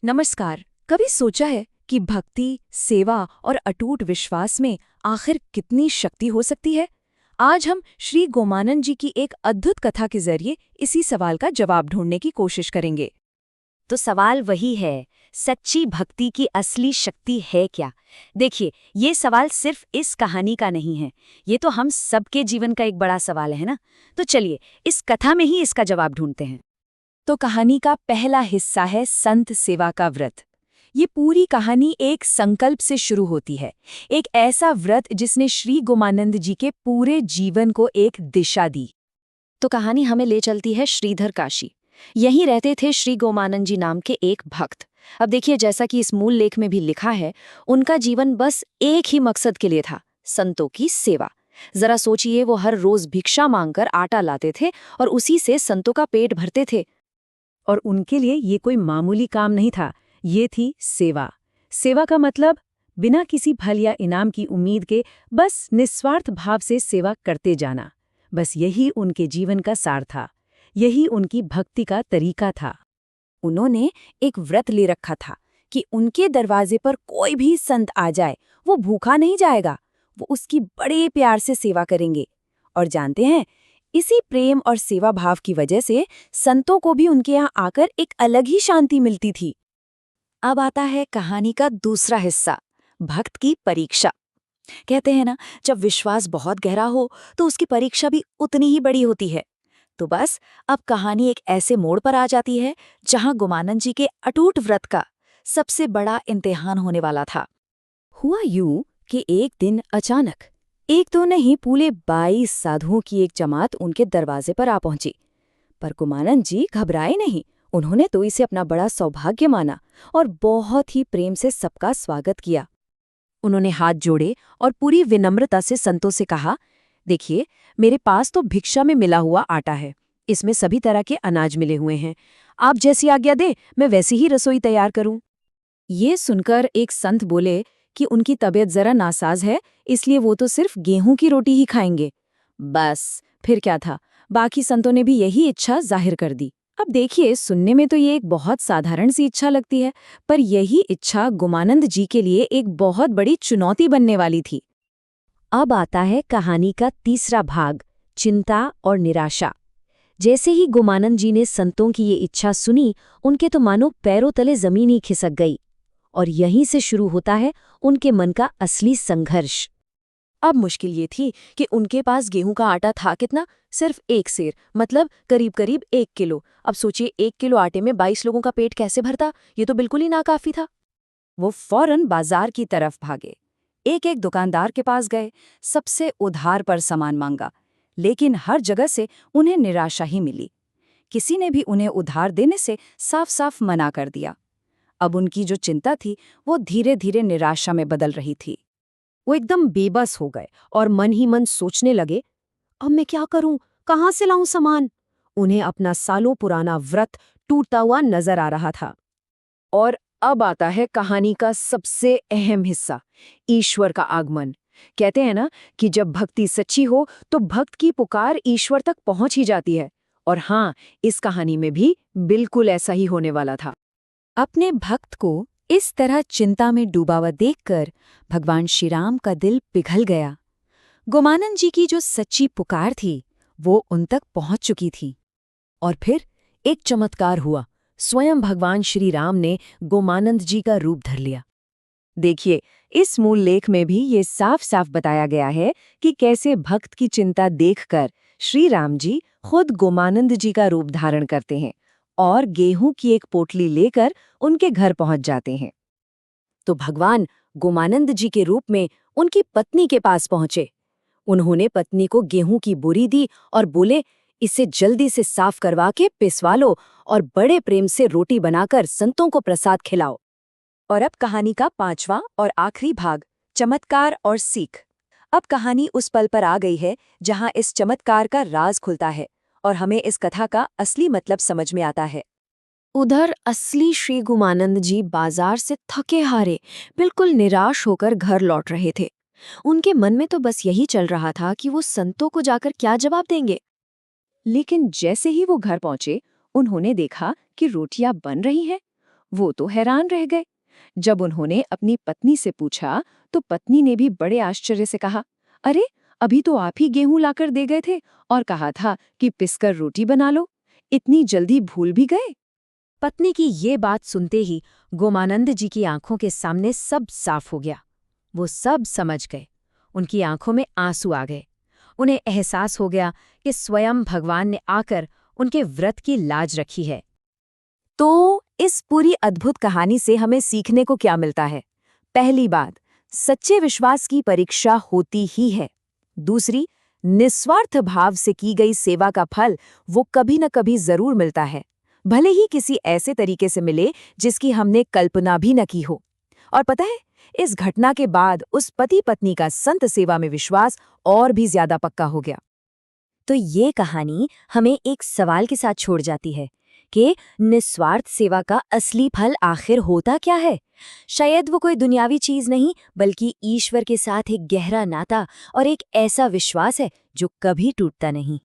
नमस्कार। कभी सोचा है कि भक्ति, सेवा और अटूट विश्वास में आखिर कितनी शक्ति हो सकती है? आज हम श्री गोमानंद जी की एक अद्भुत कथा के जरिए इसी सवाल का जवाब ढूंढने की कोशिश करेंगे। तो सवाल वही है, सच्ची भक्ति की असली शक्ति है क्या? देखिए, ये सवाल सिर्फ इस कहानी का नहीं है, ये तो हम सबके जीवन का एक बड़ा सवाल है ना। तो चलिए, इस कथा में ही इसका जवाब ढूंढते हैं। तो कहानी का पहला हिस्सा है संत सेवा का व्रत। ये पूरी कहानी एक संकल्प से शुरू होती है, एक ऐसा व्रत जिसने श्री गोमानंद जी के पूरे जीवन को एक दिशा दी। तो कहानी हमें ले चलती है श्रीधर काशी। यहीं रहते थे श्री गोमानंद जी नाम के एक भक्त। अब देखिए, जैसा कि इस मूल लेख में भी लिखा है, उनका जीवन बस एक ही मकसद के लिए था, संतों की सेवा। जरा सोचिए, वो हर रोज भिक्षा मांगकर आटा लाते थे और उसी से संतों का पेट भरते थे। और उनके लिए ये कोई मामूली काम नहीं था, ये थी सेवा। सेवा का मतलब बिना किसी फल या इनाम की उम्मीद के बस निस्वार्थ भाव से सेवा करते जाना। बस यही उनके जीवन का सार था, यही उनकी भक्ति का तरीका था। उन्होंने एक व्रत ले रखा था कि उनके दरवाजे पर कोई भी संत आ जाए, वो भूखा नहीं जाएगा, वो उसकी बड़े प्यार से सेवा करेंगे। और जानते हैं, इसी प्रेम और सेवा भाव की वजह से संतों को भी उनके यहाँ आकर एक अलग ही शांति मिलती थी। अब आता है कहानी का दूसरा हिस्सा, भक्त की परीक्षा। कहते हैं ना, जब विश्वास बहुत गहरा हो तो उसकी परीक्षा भी उतनी ही बड़ी होती है। तो बस अब कहानी एक ऐसे मोड़ पर आ जाती है जहां गोमानंद जी के अटूट व्रत का सबसे बड़ा इम्तिहान होने वाला था। हुआ यूं कि एक दिन अचानक एक तो नहीं, पूरे 22 साधुओं की एक जमात उनके दरवाजे पर आ पहुंची। पर गोमानंद जी घबराए नहीं, उन्होंने तो इसे अपना बड़ा सौभाग्य माना और बहुत ही प्रेम से सबका स्वागत किया। उन्होंने हाथ जोड़े और पूरी विनम्रता से संतों से कहा, देखिए, मेरे पास तो भिक्षा में मिला हुआ आटा है, इसमें सभी तरह के अनाज मिले हुए हैं। आप जैसी आज्ञा दें, मैं वैसी ही रसोई तैयार करूं। ये सुनकर एक संत बोले कि उनकी तबीयत जरा नासाज है, इसलिए वो तो सिर्फ गेहूं की रोटी ही खाएंगे। बस फिर क्या था, बाकी संतों ने भी यही इच्छा जाहिर कर दी। अब देखिए, सुनने में तो ये एक बहुत साधारण सी इच्छा लगती है, पर यही इच्छा गोमानंद जी के लिए एक बहुत बड़ी चुनौती बनने वाली थी। अब आता है कहानी का तीसरा भाग, चिंता और निराशा। जैसे ही गोमानंद जी ने संतों की ये इच्छा सुनी, उनके तो मानो पैरों तले जमीन ही खिसक गई। और यहीं से शुरू होता है उनके मन का असली संघर्ष। अब मुश्किल ये थी कि उनके पास गेहूं का आटा था कितना, सिर्फ 1 सेर, मतलब करीब करीब 1 किलो। अब सोचिए, 1 किलो आटे में 22 लोगों का पेट कैसे भरता? ये तो बिल्कुल ही नाकाफी था। वो फौरन बाजार की तरफ भागे, एक एक दुकानदार के पास गए, सबसे उधार पर सामान मांगा, लेकिन हर जगह से उन्हें निराशा ही मिली। किसी ने भी उन्हें उधार देने से साफ साफ मना कर दिया। अब उनकी जो चिंता थी, वो धीरे धीरे निराशा में बदल रही थी। वो एकदम बेबस हो गए और मन ही मन सोचने लगे, अब मैं क्या करूं, कहां से लाऊं सामान? उन्हें अपना सालों पुराना व्रत टूटता हुआ नजर आ रहा था। और अब आता है कहानी का सबसे अहम हिस्सा, ईश्वर का आगमन। कहते हैं ना कि जब भक्ति सच्ची हो तो भक्त की पुकार ईश्वर तक पहुंच ही जाती है। और हाँ, इस कहानी में भी बिल्कुल ऐसा ही होने वाला था। अपने भक्त को इस तरह चिंता में डूबा हुआ देखकर भगवान श्री राम का दिल पिघल गया। गोमानंद जी की जो सच्ची पुकार थी, वो उन तक पहुंच चुकी थी। और फिर एक चमत्कार हुआ, स्वयं भगवान श्री राम ने गोमानंद जी का रूप धर लिया। देखिए, इस मूल लेख में भी ये साफ साफ बताया गया है कि कैसे भक्त की चिंता देखकर श्री राम जी खुद गोमानंद जी का रूप धारण करते हैं और गेहूं की एक पोटली लेकर उनके घर पहुंच जाते हैं। तो भगवान गोमानंद जी के रूप में उनकी पत्नी के पास पहुंचे। उन्होंने पत्नी को गेहूं की बोरी दी और बोले, इसे जल्दी से साफ करवा के पिसवा लो और बड़े प्रेम से रोटी बनाकर संतों को प्रसाद खिलाओ। और अब कहानी का 5वां और आखिरी भाग, चमत्कार और सीख। अब कहानी उस पल पर आ गई है जहां इस चमत्कार का राज खुलता है और हमें इस कथा का असली मतलब समझ में आता है। उधर असली श्री गोमानंद जी बाजार से थके हारे, बिल्कुल निराश होकर घर लौट रहे थे। उनके मन में तो बस यही चल रहा था कि वो संतों को जाकर क्या जवाब देंगे। लेकिन जैसे ही वो घर पहुंचे, उन्होंने देखा कि रोटियां बन रही हैं वो तो हैरान रह गए। जब उन्होंने अपनी पत्नी से पूछा तो पत्नी ने भी बड़े आश्चर्य से कहा, अरे अभी तो आप ही गेहूं लाकर दे गए थे और कहा था कि पिसकर रोटी बना लो, इतनी जल्दी भूल भी गए। पत्नी की ये बात सुनते ही गोमानंद जी की आंखों के सामने सब साफ हो गया। वो सब समझ गए, उनकी आंखों में आंसू आ गए। उन्हें एहसास हो गया कि स्वयं भगवान ने आकर उनके व्रत की लाज रखी है। तो इस पूरी अद्भुत कहानी से हमें सीखने को क्या मिलता है? पहली बात, सच्चे विश्वास की परीक्षा होती ही है। दूसरी, निस्वार्थ भाव से की गई सेवा का फल वो कभी न कभी जरूर मिलता है, भले ही किसी ऐसे तरीके से मिले जिसकी हमने कल्पना भी न की हो। और पता है, इस घटना के बाद उस पति पत्नी का संत सेवा में विश्वास और भी ज्यादा पक्का हो गया। तो ये कहानी हमें एक सवाल के साथ छोड़ जाती है कि निस्वार्थ सेवा का असली फल आखिर होता क्या है? शायद वो कोई दुनियावी चीज नहीं, बल्कि ईश्वर के साथ एक गहरा नाता और एक ऐसा विश्वास है जो कभी टूटता नहीं।